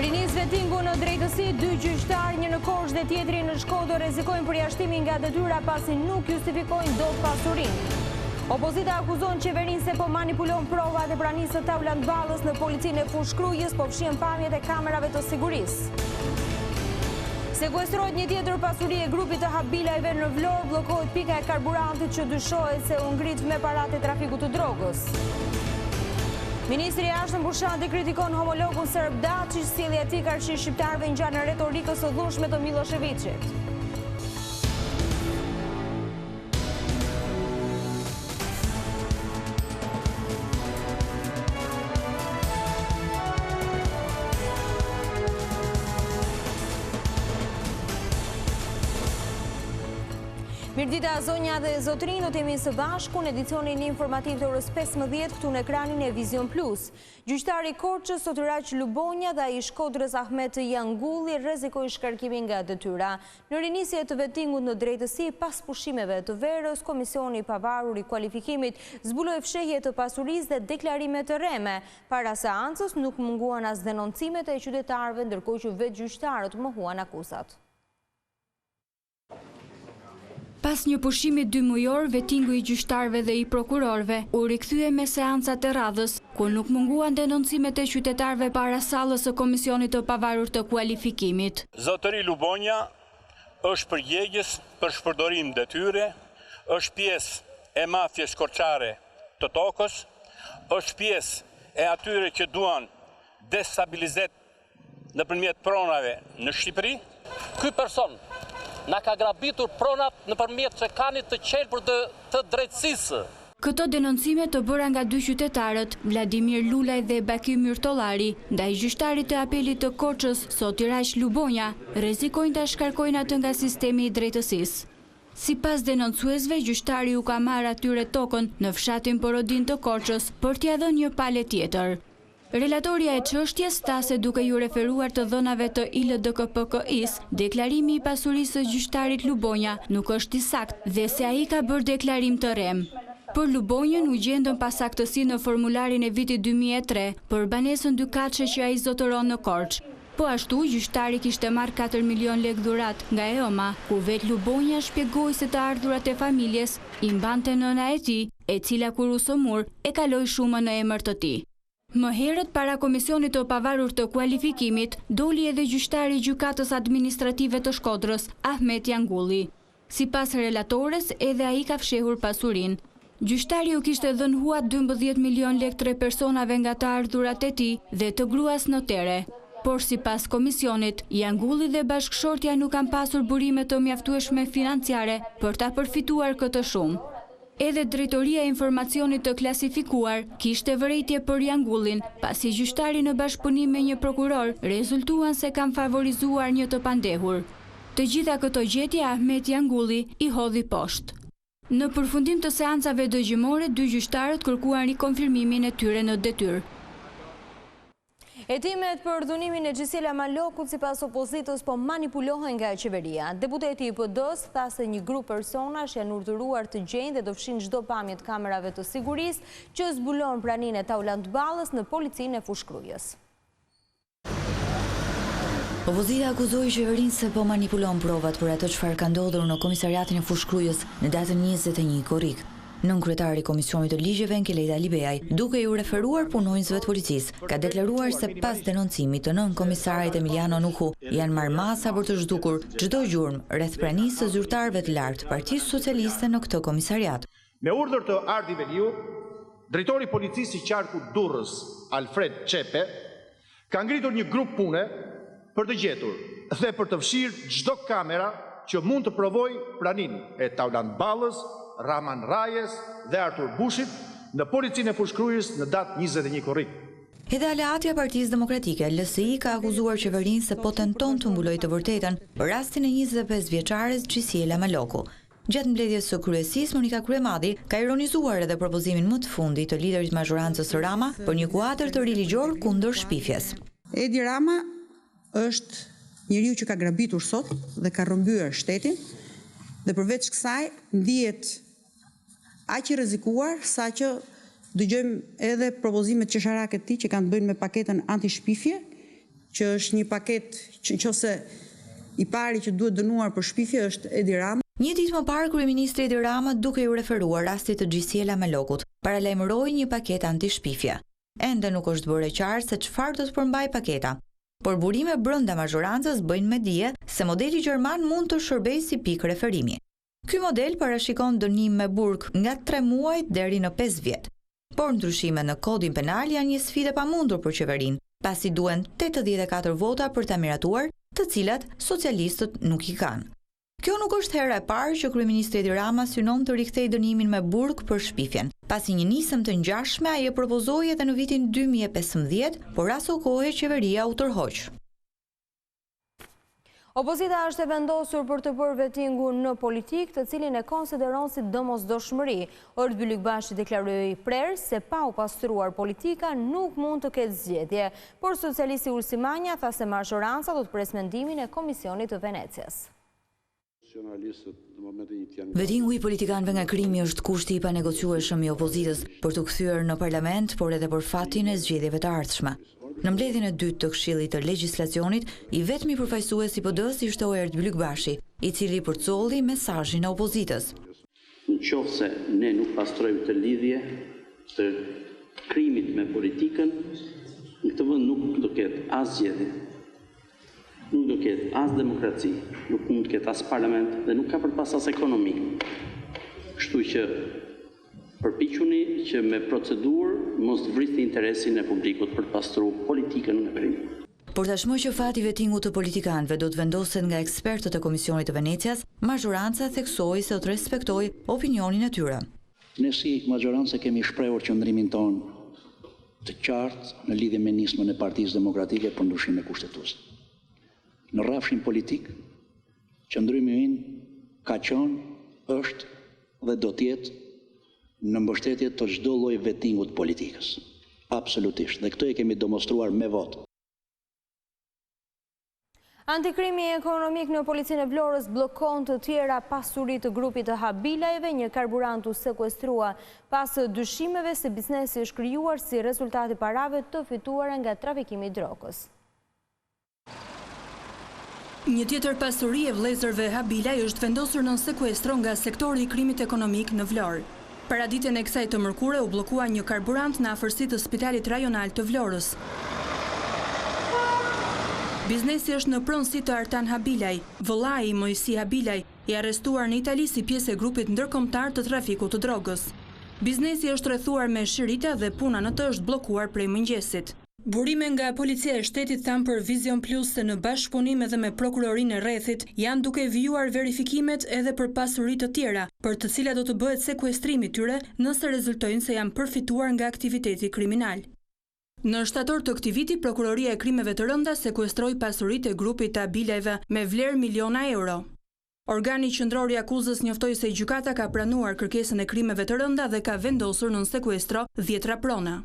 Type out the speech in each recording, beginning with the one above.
Rinis vetingu në drejtësi, 2 gjyqtarë, një në Korçë dhe tjetri në Shkodër, rrezikojnë përjashtimin nga detyra pasi nuk justifikojnë dot pasurinë. Opozita akuzon qeverinë se po manipulon provat e pranisë së taulandballës në policinë e Fushkrujës, po fshihen pamjet e kamerave të sigurisë. Sekuestrohet një tjetër pasuri e grupit të habilajve në Vlorë, bllokohet pika e karburantit që dyshohet se u ngrit me paratë e trafikut të drogës. Ministri i Jashtëm Bushanti kritikon homologun serb Daçi, sjellja e tij qarshi shqiptarëve ngjan në retorikës së dhunshme të Miloševićit. Mirdita, zonja dhe zotrin, do t'jemi së bashku në edicionin informativ të orës 15 këtu në ekranin e Vizion Plus. Gjyqtari i Korçës Sotiraq Lubonja dhe ai i Shkodrës Ahmet Jangulli rrezikoi shkarkimin nga detyra. Në rinisje të vettingut në drejtësi pas pushimeve të verës, Komisioni i Pavarur i Kualifikimit zbuloi fshehje të pasurisë dhe deklarime të rreme. Para seancës nuk munguan as denoncimet e qytetarëve, ndërkohë që vetë gjyqtarët mohuan akuzat. Pas një pushimi 2 mujor, vettingu i gjyqtarëve dhe i prokurorëve u rikthye me seancat e radhës, ku nuk munguan denoncimet e qytetarëve para sallës së Komisionit të Pavarur të Kualifikimit. Zotëri Lubonja është përgjegjës për shpërdorim detyre, është pjesë e mafjes korçare të tokës, është pjesë e atyre që duan destabilizet nëpërmjet pronave në Shqipëri. Ky person na ka grabitur pronat nëpërmjet çekanit të qelbër të drejtësisë. Këto denoncime të bëra nga 2 qytetarët, Vladimir Lulaj dhe Baki Myrtollari, ndaj gjyqtarit të apelit të Korçës Sotiraq Lubonja, rrezikojnë ta shkarkojnë atë nga sistemi i drejtësisë. Sipas denoncuesve, gjyqtari u ka marrë atyre tokën në fshatin Porodin të Korçës për t'ia dhënë një palë tjetër. Relatoria e çështjes tha se duke ju referuar të dhënave të ILDKPK-is, deklarimi i pasurisë së gjyqtarit Lubonja nuk është i saktë dhe se ai ka bërë deklarim të rrem. Për Lubonjën u gjendën pasaktësi në formularin e vitit 2003 për banesën dykatshe që ai zotëron në Korçë. Po ashtu, gjyqtari kishte marrë 4 milion lek dhurat nga EOMA, ku vetë Lubonja shpjegoi se të ardhurat e familjes i mbante nëna e tij, e cila kur u sëmur e kaloi shumën në emër të tij. Më herët, para Komisionit të Pavarur të Kualifikimit, doli edhe gjyqtari i Gjykatës Administrative të Shkodrës, Ahmet Jangulli. Sipas relatores, edhe ai ka fshehur pasurinë. Gjyqtari u kishte dhënë huat 12 milion lek 3 personave nga të ardhurat e tij dhe të gruas notere. Por sipas Komisionit, Jangulli dhe bashkëshortja nuk kanë pasur burime të mjaftueshme financiare për ta përfituar këtë shumë. Edhe Drejtoria e Informacionit të Klasifikuar kishte vërejtje për Jangullin, pasi gjyqtari në bashkëpunim me një prokuror rezultuan se kanë favorizuar një të pandehur. Të gjitha këto gjetje Ahmet Jangulli i hodhi poshtë. Në përfundim të seancave dëgjimore, 2 gjyqtarët kërkuan rikonfirmimin e tyre në detyrë. Hetimet për dhunimin e Gjisela Malokut sipas opozitës po manipulohen nga qeveria. Deputeti i PD-s tha se një grup personash janë urdhëruar të gjejnë dhe do fshin çdo pamje të kamerave të sigurisë që zbulon praninë e taulandballës në policinë e Fushkrujës. Opozita akuzoi qeverinë se po manipulon provat për atë çfarë ka ndodhur në komisariatin e Fushkrujës në datën 21 korrik. Nënkryetari i Komisionit të Ligjeve Nkeleta Libeaj, duke ju referuar punonjësve të policisë, ka deklaruar se pas denoncimit të nën komisarit Emiliano Nuhu janë marrë masa për të zhdukur çdo gjurmë rreth pranisë së zyrtarëve të lartë Partisë Socialiste në këtë komisariat. Me urdhër të Ardi Veliut, drejtori i policisë i qarku Durrës, Alfred Çepe, ka ngritur një grup pune për të gjetur dhe për të fshirë çdo kamera që mund të provojë praninë e Taulandballës, Raman Rajes dhe Artur Bushit në policinë e Fushkrujës në datë 21 korrik. Edhe aleatja Partisë Demokratike, LSI, ka akuzuar qeverinë se po tenton të mbulojë të vërtetën për rastin e 25 vjeçares Gjisela Maloku. Gjatë mbledhjes së kryesisë, Monika Kryemadi ka ironizuar edhe propozimin më të fundit të liderit mazhorancës Rama për një kuadër të ri ligjor kundër shpifjes. Edi Rama është njeriu që ka grabitur sot dhe ka rrëmbyer shtetin, dhe përveç kësaj ndihet aq i rrezikuar sa që dëgjojmë edhe propozimet qesharake të tij që kanë të bëjnë me paketën anti-shpifje, që është një paket që nëse i pari që duhet dënuar për shpifje është Edi Rama. Një ditë më parë, kryeministri Edi Rama, duke ju referuar rastit të Gjisiela me Lokut, paralajmëroi një paketë anti-shpifje. Ende nuk është bërë e qartë se çfarë do të përmbajë paketa, por burime brenda mazhorancës bëjnë me dije se modeli gjerman mund të shërbejë si pikë referimi. Ky model parashikon dënim me burg nga 3 muaj deri në 5 vjet. Por ndryshime në kodin penal janë një sfidë e pamundur për qeverinë, pasi duhen 84 vota për ta miratuar, të cilat socialistët nuk i kanë. Kjo nuk është hera e parë që kryeministri Edi Rama synon të rikthejë dënimin me burg për shpifjen. Pasi një nisëm të ngjashme, ai e propozoi edhe në vitin 2015, por aso kohë qeveria u tërhoq. Opozita është e vendosur për të bërë vettingun në politik, të cilin e konsideron si domosdoshmëri. Ord Byllikbashi deklaroi prerë se pa u pastruar politika nuk mund të ketë zgjedhje, por socialisti Ulsimania tha se majoranca do të pres mendimin e Komisionit të Venecias. Vettingu i politikanëve nga krimi është kushti i panegociueshëm i opozitës për të kthyer në parlament, por edhe për fatin e zgjedhjeve të ardhshme. Në mbledhjen e dytë të Këshillit të Legjislacionit, i vetmi përfaqësues i PD-s ishte Ord Byllikbashi, i cili përcolli mesazhin e opozitës. Nëse ne nuk pastrojmë të lidhje të krimit me politikën, në këtë vend nuk do ketë as zgjedhje, nuk do ketë as demokraci, nuk mund të ketë as parlament dhe nuk ka për pas as ekonomi. Kështu që përpiquni që me procedurë mos të vrisni interesin e publikut për të pastruar politikën nga krimi. Por tashmë që fati vettingut të politikanëve do të vendoset nga ekspertët e Komisionit të Venecias, majoranca theksoi se do të respektojë opinionin e tyre. Ne si majorancë kemi shprehur qëndrimin ton të qartë në lidhje me nismën e Partisë Demokratike për ndryshime kushtetuese. Në rrafshin politik, qëndrimi ynë ka qenë, është dhe do të jetë në mbështetje të çdo lloji vettingu të politikës. Absolutisht. Dhe këtë e kemi demonstruar me votë. Antikrimi ekonomik në policinë e Vlorës bllokon të tjera pasuri të grupit të Habilajve, një karburant u sekuestrua pas dyshimeve se biznesi është krijuar si rezultati parave të fituara nga trafikimi i drogës. Një tjetër pasuri e vëllezërve Habilaj është vendosur në sekuestro nga sektori i krimit ekonomik në Vlorë. Paraditën e kësaj të mërkure u bllokua një karburant në afërsi të Spitalit Rajonal të Vlorës. Biznesi është në pronësi të Artan Habilaj, vëllai i Mojsi Habilaj, i arrestuar në Itali si pjesë e grupit ndërkombëtar të trafikut të drogës. Biznesi është rrethuar me shirita dhe puna në të është bllokuar prej mëngjesit. Burime nga policia e shtetit thanë për Vizion Plus se në bashkëpunim edhe me prokurorinë e rrethit janë duke vijuar verifikimet edhe për pasuri të tjera, për të cilat do të bëhet sekuestrimi tyre nëse rezultojnë se janë përfituar nga aktiviteti kriminal. Në shtator të këtij viti, Prokuroria e Krimeve të Rënda sekuestroi pasuritë e grupit të Habilajve me vlerë miliona euro. Organi qendror i akuzës njoftoi se gjykata ka pranuar kërkesën e krimeve të rënda dhe ka vendosur në sekuestro 10 prona.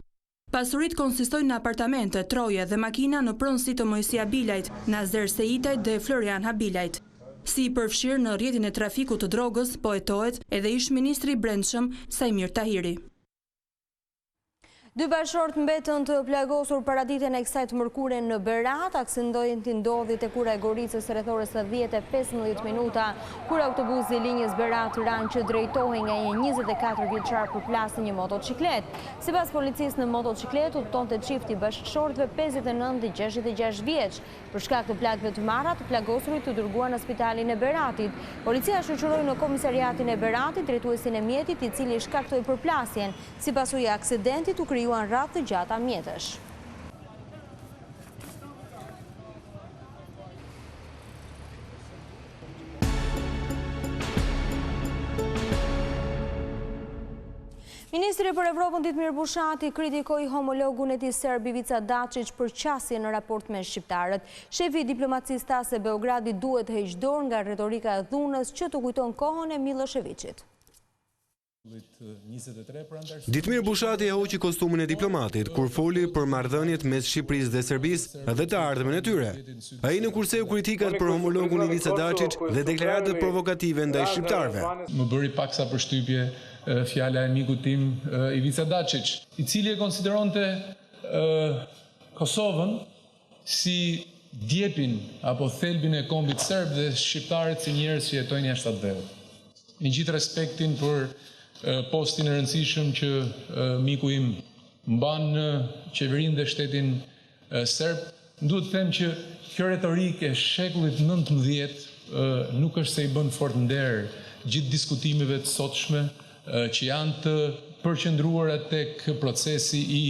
Pasurit konsistojnë në apartamente, troje dhe makina në pronësi të Mojsi Habilajt, Nazer Seitajt dhe Florian Habilajt. Si i përfshirë në rrjetin e trafikut të drogës, po hetohet edhe ish ministri i Brendshëm Sajmir Tahiri. 2 bashkëshortë mbetën të plagosur paraditën e kësaj të mërkure në Berat. Aksidenti ndodhi te kura e Goricës rreth orës 10:15 minuta, kur autobusi i linjës Berat-Tiranë që drejtohej nga një 24 vjeçar përplasi një motociklet. Sipas policisë, në motociklet udhtonte çifti bashkëshortëve 59 dhe 66 vjeç. Për shkak të plagëve të marra, të plagosurit u dërguan në spitalin e Beratit. Policia shoqëroi në komisariatin e Beratit drejtuesin e mjetit i cili shkaktoi përplasjen. Si pasojë e aksidentit u krijuan rreth të gjata mjetësh. Ministri për Evropën Ditmir Bushati kritikoi homologun e tij serb Ivica Dačić për qasje në raport me shqiptarët. Shefi i diplomacisë tha se Beogradi duhet të heqë dorë nga retorika e dhunës që të kujton kohën e Miloševićit. Ditmir Bushati e hoqi kostumin e diplomatit kur foli për marrëdhëniet mes Shqipërisë dhe Serbisë dhe të ardhmen e tyre. Ai në kurseu kritikat për homologun Ivica Dačić dhe deklaratat provokative ndaj shqiptarëve. Më bëri paksa përshtypje fjala e mikut tim Ivica Dačić, i cili e konsideronte Kosovën si djepin apo thelbin e kombit serb dhe shqiptarët si njerëz që jetojnë jashtë atë vendit. Me gjithë respektin për postin e rëndësishëm që miku im mban në qeverinë dhe shtetin serb, duhet të them që kjo retorikë e shekullit 19 nuk është se i bën fort nder gjithë diskutimeve të sotshme që janë të përqendruara tek procesi i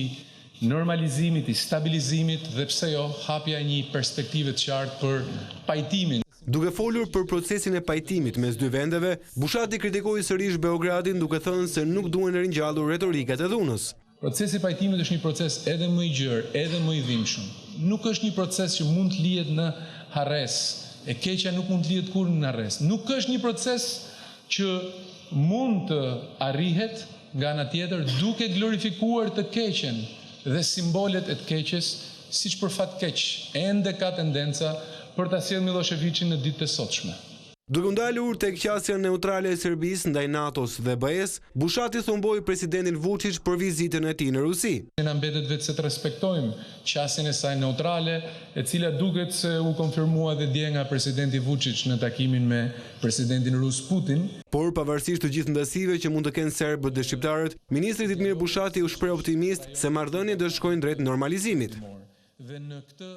normalizimit, i stabilizimit dhe pse jo hapja një perspektive të qartë për pajtimin. Duke folur për procesin e pajtimit mes dy vendeve, Bushati kritikoi sërish Beogradin duke thënë se nuk duhen ringjallur retorikat e dhunës. Procesi i pajtimit është një proces edhe më i gjerë, edhe më i dhimbshëm. Nuk është një proces që mund të lihet në harres. E keqja nuk mund të lihet kur në harres. Nuk është një proces që mund të arrihet nga ana tjetër duke glorifikuar të keqen dhe simbolet e të keqes, siç për fat keq ende ka tendenca për ta sjellë Miloševićin në ditët e sotshme. Duke ndalur tek qasja neutrale e Serbisë ndaj NATO-s dhe BE-s, Bushati thumboi presidentin Vučić për vizitën e tij në Rusi. Na mbetet vetë se të respektojmë qasjen e saj neutrale, e cila duket se u konfirmua dhe dje nga presidenti Vučić në takimin me presidentin rus Putin. Por pavarësisht të gjithë ndasive që mund të kenë serbët dhe shqiptarët, ministri Ditmir Bushati u shpreh optimist se marrëdhëniet do të shkojnë drejt normalizimit. Dhe në këtë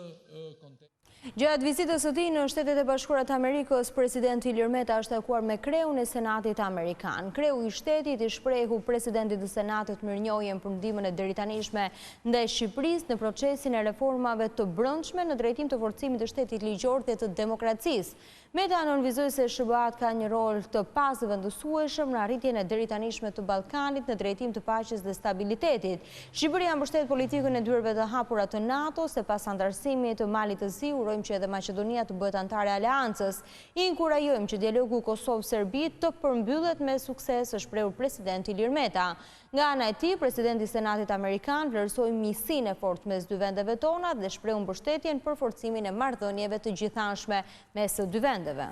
Gjatë vizitës së tij në Shtetet e Bashkuara të Amerikës, presidenti Ilir Meta është takuar me kreun e Senatit Amerikan. Kreu i shtetit i shprehu presidentit të Senatit mirënjohjen për ndihmën e deritanishme ndaj Shqipërisë në procesin e reformave të brendshme në drejtim të forcimit të shtetit ligjor dhe të demokracisë. Meta nënvizoi se SBA ka një rol të pazëvendësueshëm në arritjen e deritanishme të Ballkanit në drejtim të paqes dhe stabilitetit. Shqipëria mbështet politikën e dyerve të hapura të NATO-s e pas antarësimit të Malit të Zi, urojmë që edhe Maqedonia të bëhet antare aleancës. I inkurajojmë që dialogu Kosovë-Serbi të përmbyllet me sukses, është shprehur presidenti Ilir Meta. Nga ana e tij, presidenti i Senatit Amerikan vlerësoi miqësinë e fortë mes dy vendeve tona dhe shprehu mbështetjen për forcimin e marrëdhënieve të gjithanshme mes së dy vendeve.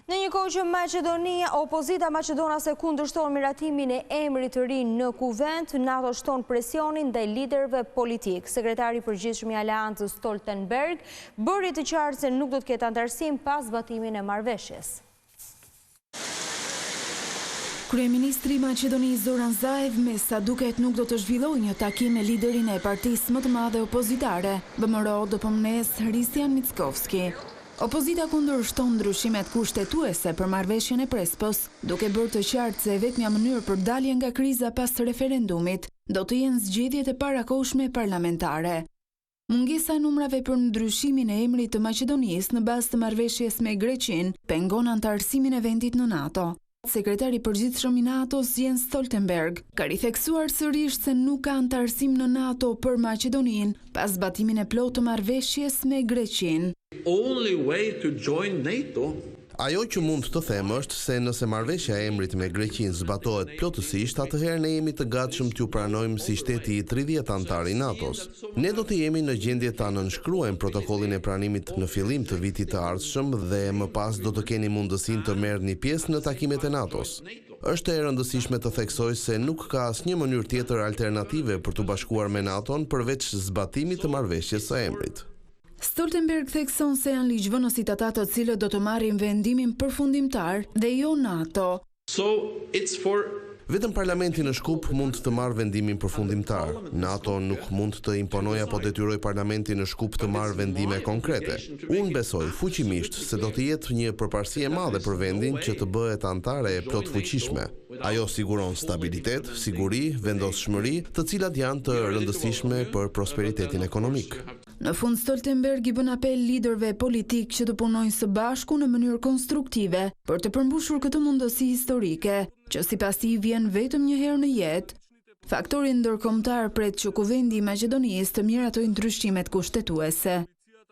Në një kohë që opozita maqedonase kundërshton miratimin e emrit të ri në kuvent, NATO shton presionin ndaj liderëve politik. Sekretari i përgjithshëm i Aleancës Stoltenberg bëri të qartë se nuk do të ketë antarësim pas zbatimin e marrëveshjes. Kryeministri i Maqedonisë Zoran Zaev me sa duket nuk do të zhvillojë një takim me liderin e partisë më të madhe opozitare, BMRO DPMNE-s Hristijan Mickovski. Opozita kundërshton ndryshimet kushtetuese për marrëveshjen e Prespos, duke bërë të qartë se vetmja mënyrë për dalje nga kriza pas referendumit do të jenë zgjedhjet e parakohshme parlamentare. Mungesa e numrave për ndryshimin e emrit të Maqedonisë në bazë të marrëveshjes me Greqinë pengon antarësimin e vendit në NATO. Sekretari i përgjithshëm i NATO-s Jens Stoltenberg ka ritheksuar sërish se nuk ka antarësim në NATO për Maqedoninë pas zbatimin e plotë të marrëveshjes me Greqinë. Ajo që mund të them është se nëse marrëveshja e emrit me Greqinë zbatohet plotësisht, atëherë ne jemi të gatshëm t'ju pranojmë si shteti i 30 antar i NATO-s. Ne do të jemi në gjendje ta nënshkruajmë protokollin e pranimit në fillim të vitit të ardhshëm dhe më pas do të keni mundësinë të merrni pjesë në takimet e NATO-s. Është e rëndësishme të theksoj se nuk ka asnjë mënyrë tjetër alternative për të bashkuar me NATO-n përveç zbatimit të marrëveshjes së emrit. Stoltenberg thekson se janë ligjvënësit ata të cilët do të marrin vendimin përfundimtar dhe jo NATO. Vetëm parlamenti në Shkup mund të marrë vendimin përfundimtar. NATO nuk mund të imponojë apo detyrojë parlamentin në Shkup të marrë vendime konkrete. Unë besoj fuqimisht se do të jetë një përparësi e madhe për vendin që të bëhet antare e plot fuqishme. Ajo siguron stabilitet, siguri, vendosshmëri, të cilat janë të rëndësishme për prosperitetin ekonomik. Në fund, Stoltenberg i bën apel liderëve politik që të punojnë së bashku në mënyrë konstruktive për të përmbushur këtë mundësi historike, që sipas tij vjen vetëm një herë në jetë. Faktori ndërkombëtar pret që kuvendi i Maqedonisë të miratojë ndryshimet kushtetuese.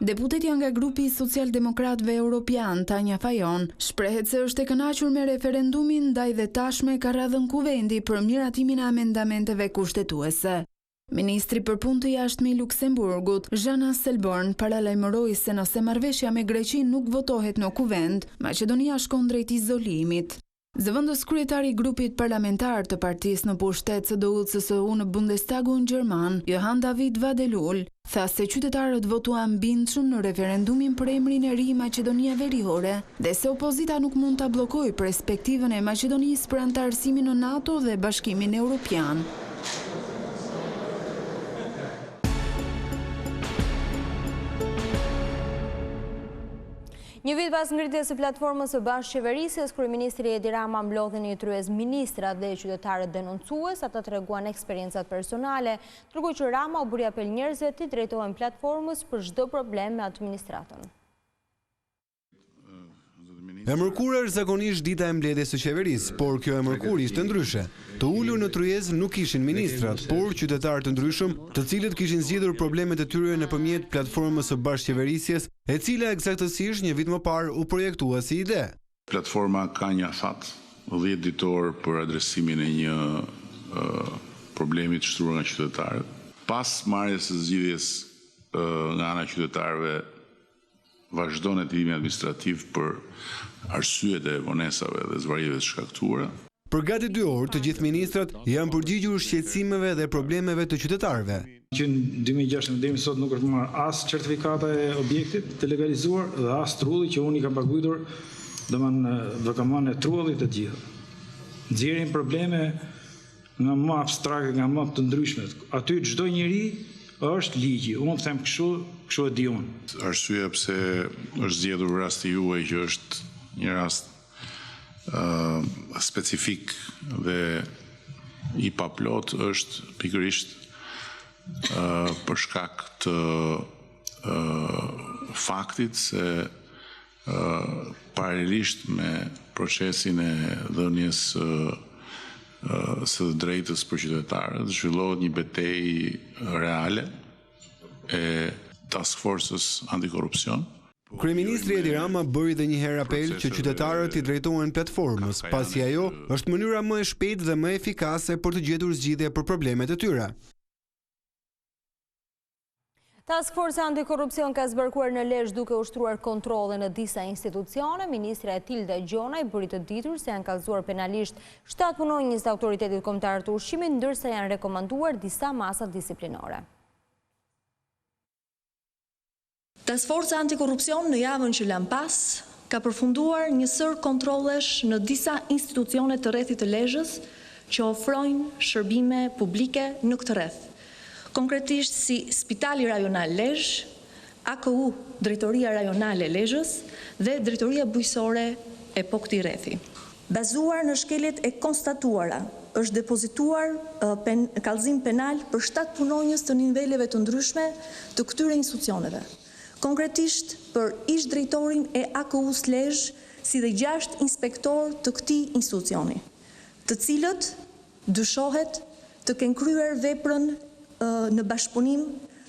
Deputetja nga grupi Socialdemokratëve Europian, Tanja Fajon, shprehet se është e kënaqur me referendumin ndaj dhe tashme ka radhën kuvendi për miratimin e amendamenteve kushtetuese. Ministri për punë të jashtme i Luksemburgut, Jean Asselborn, paralajmëroi se nëse marrëveshja me Greqinë nuk votohet në kuvend, Maqedonia shkon drejt izolimit. Zëvendës kryetari i grupit parlamentar të partisë në pushtet CDU-CSU në Bundestagun gjerman, Johan David Vadelul, tha se qytetarët votuan bindshëm në referendumin për emrin e ri i Maqedonia Veriore dhe se opozita nuk mund ta bllokojë perspektivën e Maqedonisë për anëtarësimin në NATO dhe Bashkimin Evropian. Një vit pas ngritjes së platformës së bashkëqeverisjes, kryeministri Edi Rama mblodhi një tryez ministrat dhe qytetarët denoncues, ata treguan eksperjencat personale, ndërkohë që Rama u bëri apel njerëzve të drejtohen platformës për çdo problem me administratën. E mërkura është zakonisht dita e mbledhjes së qeverisë, por kjo e mërkur ishte ndryshe. Të ulur në tryezë nuk ishin ministrat, por qytetarë të ndryshëm, të cilët kishin zgjidhur problemet e tyre nëpërmjet platformës së bashkëqeverisjes, e cila eksaktësisht një vit më parë u projektua si ide. Platforma ka një thatë 10 ditor për adresimin e një problemi të shtruar nga qytetarët. Pas marrjes së zgjidhjes nga ana e qytetarëve, vazhdon hetimimi administrativ për arsyet e vonesave dhe zvarjeve të shkaktuara. Për gati 2 orë, të gjithë ministrat janë përgjigjur shqetësimeve dhe problemeve të qytetarëve. Që në 2016 deri sot nuk është marrë as certifikata e objektit të legalizuar dhe as trulli që unë i kam paguajtur, do kam marrë trullit të gjitha. Nxjerrin probleme nga më abstrakte, nga më të ndryshme. Aty çdo njeri është ligji. Unë them kështu e di unë. Arsyeja pse është zgjedhur rasti juaj që është një rast specifik dhe i paplot është pikërisht për shkak të faktit se paralelisht me procesin e dhënies së drejtës për qytetarët, zhvillohet një betejë reale e Task Forces antikorrupsion. Kryeministri Edi Rama bëri edhe një herë apel që qytetarët i drejtohen platformës, pasi ajo është mënyra më e shpejtë dhe më efikase për të gjetur zgjidhje për problemet e tyre. Task Force antikorrupsion ka zbarkuar në Lezhë duke ushtruar kontrolle në disa institucione. Ministra Tilda Gjonaj bëri të ditur se janë kallëzuar penalisht 7 punonjës të autoritetit kombëtar të ushqimit, ndërsa janë rekomanduar disa masa disiplinore. Task Force antikorrupsion në javën që lan pas ka përfunduar një sër kontrollesh në disa institucione të rrethit të Lezhës që ofrojnë shërbime publike në këtë rreth. Konkretisht si Spitali Rajonal Lezhë, AKU Drejtoria Rajonale Lezhës dhe Drejtoria Bujqësore e po këtij rrethi. Bazuar në shkeljet e konstatuara, është depozituar kallëzim penal për 7 punonjës të niveleve të ndryshme të këtyre institucioneve. Konkretisht për ish drejtorin e AKU-s Lezhë si dhe 6 inspektor të këtij institucioni, të cilët dyshohet të kenë kryer veprën në bashkëpunim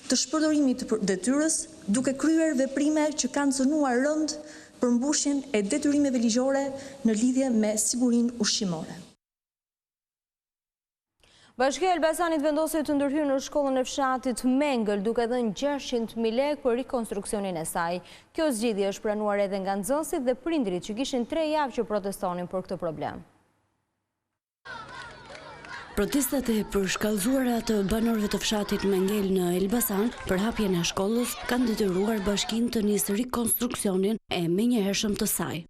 të shpërdorimit të detyrës, duke kryer veprime që kanë cënuar rënd për mbushjen e detyrimeve ligjore në lidhje me sigurinë ushqimore. Bashkia e Elbasanit vendosi të ndërhyrë në shkollën e fshatit Mengël duke dhënë 600.000 lekë për rikonstruksionin e saj. Kjo zgjidhje është pranuar edhe nga nxënësit dhe prindrit që kishin 3 javë që protestonin për këtë problem. Protestat e përshkallëzuara të banorëve të fshatit Mengël në Elbasan për hapjen e shkollës kanë detyruar bashkinë të nisë rikonstruksionin e menjëhershëm të saj.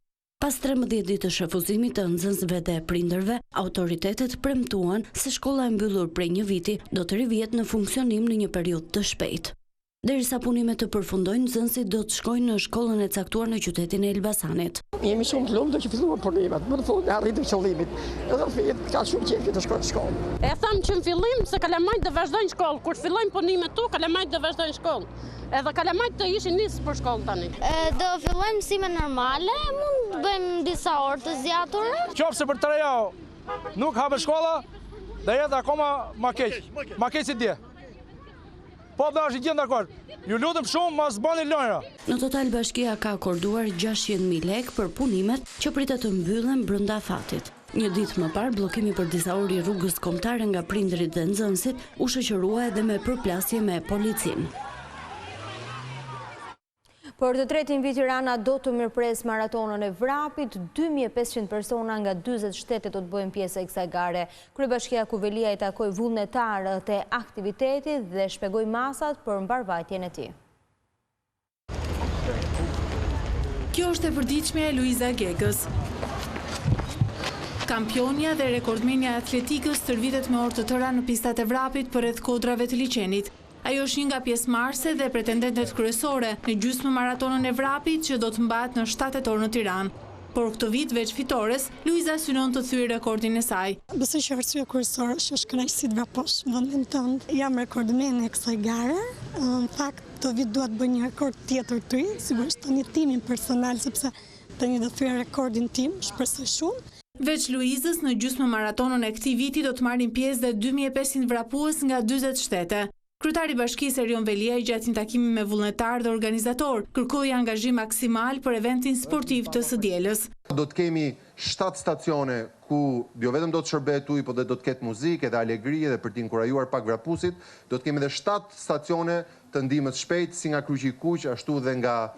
Pas 13 ditë të shëfuzimit të nxënësve dhe prindërve, autoritetet premtuan se shkolla e mbyllur prej një viti do të rivihet në funksionim në një periudhë të shpejtë. Derisa punimet të përfundojnë, nxënësit do të shkojnë në shkollën e caktuar në qytetin e Elbasanit. Jemi shumë të lumtur që filluan punimet, më në fund arritëm qëllimit. Edhe fëmijët kanë shumë qejf të shkojnë në shkollë. E thamë që në fillim se kalamajt do vazhdojnë shkollë, kur fillojnë punimet tu, kalamajt do vazhdojnë shkollë. Edhe kalamajt të ishin nisë për shkollë tani. Do fillojmë mësime normale, mund të bëjmë disa orë të zgjatura. Qofse për 3 javë nuk hapet shkolla, dhe jetë akoma ma keq si dje. Po da është i gjithë dakord. Ju lutem shumë, mas bani lojra. Në total bashkia ka akorduar 600.000 lekë për punimet që pritet të mbyllen brenda fatit. Një ditë më parë, bllokimi për disa orë i rrugës kombëtare nga prindërit dhe nxënësit u shoqërua edhe me përplasje me policinë. Për të tretin vit Tirana do të mirëpres maratonën e vrapit, 2500 persona nga 40 shtete do të bëjnë pjesë e kësaj gare. Kryebashkia Kuvelia i takoi vullnetarët e aktivitetit dhe shpjegoi masat për mbarvajtjen e tij. Kjo është e përditshme e Luiza Gegës. Kampionja dhe rekordmenja atletikës tërvitet me orë të tëra në pistat e vrapit për rreth kodrave të liçenit. Ajo është një nga pjesëmarrëse dhe pretendentet kryesore në gjysmë maratonën e vrapit që do të mbahet në 7 tetor në Tiranë. Por këtë vit veç fitores, Luiza synon të thyejë rekordin e saj. Besoj që arsyeja kryesore është kënaqësi të vraposh në vendin tënd. Jam rekordmene e kësaj gare. Në fakt, këtë vit dua të bëj një rekord tjetër të ri, sigurisht të një timin personal sepse tani do thyej rekordin tim, shpresoj shumë. Veç Luizës në gjysmë maratonën e këtij viti do të marrin pjesë dhe 2500 vrapues nga 40 shtete. Kryetari i Bashkisë Erion Velia i gjatë një takimi me vullnetar dhe organizator kërkoi angazhim maksimal për eventin sportiv të së dielës. Do të kemi 7 stacione ku jo vetëm do të shërbehet ujë, por do të ketë muzikë edhe alegri edhe për të inkurajuar pak vrapusit. Do të kemi edhe 7 stacione të ndihmës shpejt si nga Kryqi i Kuq, ashtu dhe nga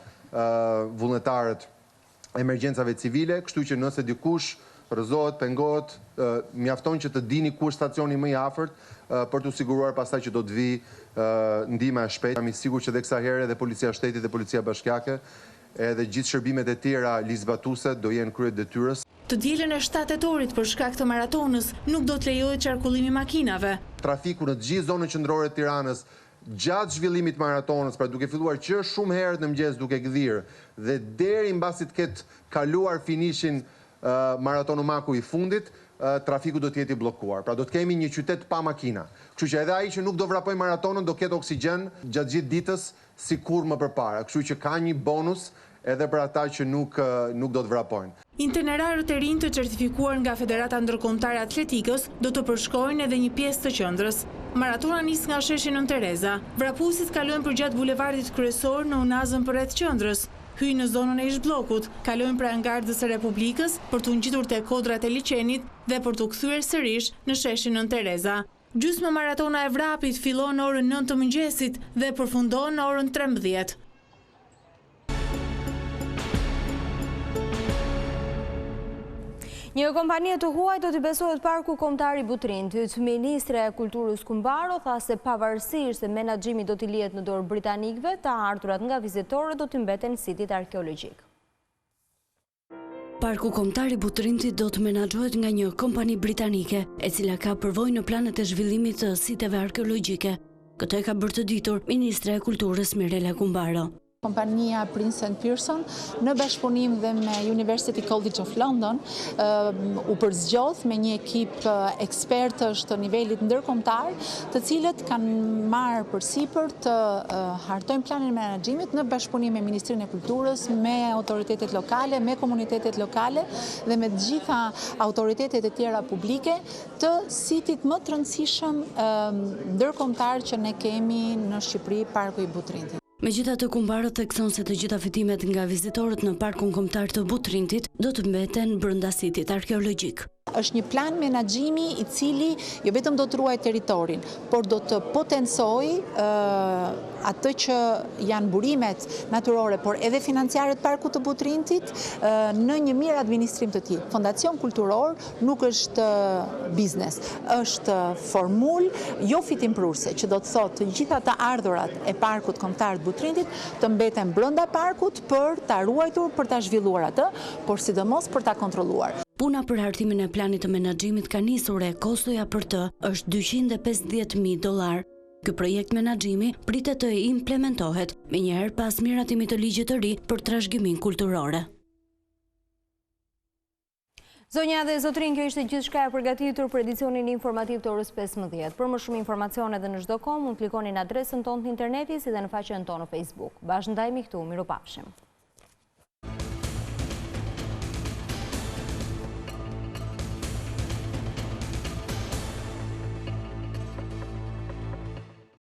vullnetarët e emergjencave civile, kështu që nëse dikush rrëzohet, pengohet, mjafton që të dini ku është stacioni më i afërt për të siguruar pastaj që do të vi ndihma e shpejtë. Jam i sigurt që dhe kësaj herë edhe Policia e Shtetit dhe Policia Bashkiake edhe gjithë shërbimet e tjera ligjzbatuese do jenë krye detyrës. Të dielën e 7 tetorit për shkak të maratonës nuk do të lejohet qarkullimi makinave. Trafiku në të gjithë zonën qendrore të Tiranës gjatë zhvillimit të maratonës, pra duke filluar që shumë herët në mëngjes duke gdhir dhe deri mbasi të ketë kaluar finishin maratonomaku i fundit, trafiku do të jetë i bllokuar. Pra do të kemi një qytet pa makina. Kështu që edhe ai që nuk do vrapoj maratonën do ketë oksigjen gjatë gjithë ditës sikur më përpara. Kështu që ka një bonus edhe për ata që nuk do të vrapojnë. Itinerarët e rinj të certifikuar nga Federata Ndërkombëtare e Atletikës do të përshkojnë edhe një pjesë të qendrës. Maratona nis nga sheshi Nën Tereza. Vrapuesit kalojnë përgjatë bulevardit kryesor në unazën përreth qendrës. Hyjnë në zonën e ish-bllokut, kalojnë pranë Gardës së Republikës për të ngjitur te kodrat e liçenit dhe për të kthyer sërish në sheshin Nën Tereza. Gjysmë maratona e vrapit fillon në orën 9 të mëngjesit dhe përfundon në orën 13. Një kompanie të huaj do t'i besohet parku kombëtar i Butrintit. Ministre e Kulturës Kumbaro tha se pavarësisht se menaxhimi do t'i lihet në dorë britanikëve, të ardhurat nga vizitorët do t'i mbeten sitit arkeologjik. Parku kombëtar i Butrintit do të menaxhohet nga një kompani britanike, e cila ka përvojë në planet e zhvillimit të siteve arkeologjike. Këtë e ka bërë të ditur Ministre e Kulturës Mirela Kumbaro. Kompania Prince & Pearson në bashkëpunim dhe me University College of London u përzgjodh me një ekip ekspertësh të nivelit ndërkombëtar, të cilët kanë marrë përsipër të hartojnë planin e menaxhimit në bashkëpunim me Ministrinë e Kulturës, me autoritetet lokale, me komunitetet lokale dhe me të gjitha autoritetet e tjera publike të sitit më të rëndësishëm ndërkombëtar që ne kemi në Shqipëri, Parku i Butrintit. Megjithatë, Kumbaro thekson se të gjitha fitimet nga vizitorët në Parkun Kombëtar të Butrintit do të mbeten brenda sitit arkeologjik. Është një plan menaxhimi i cili jo vetëm do të ruajë territorin, por do të potencojë atë që janë burimet natyrore, por edhe financiare të Parkut të Butrintit në një mirë administrim të tij. Fondacion kulturor nuk është biznes, është formulë jo fitimprurse, që do të thotë të gjitha të ardhurat e Parkut Kombëtar të Butrintit të mbeten brenda parkut për ta ruajtur, për ta zhvilluar atë, por sidomos për ta kontrolluar. Puna për hartimin e planit të menaxhimit ka nisur e kostoja për të është $250.000. Ky projekt menaxhimi pritet të implementohet menjëherë pas miratimit të ligjit të ri për trashëgimin kulturore. Zonja dhe zotrin, kjo ishte gjithçka e përgatitur për edicionin informativ të orës 15. Për më shumë informacione dhe në çdo kohë mund të klikoni në adresën tonë të internetit si dhe në faqen tonë në Facebook. Bashkë ndajmë këtu, mirupafshim.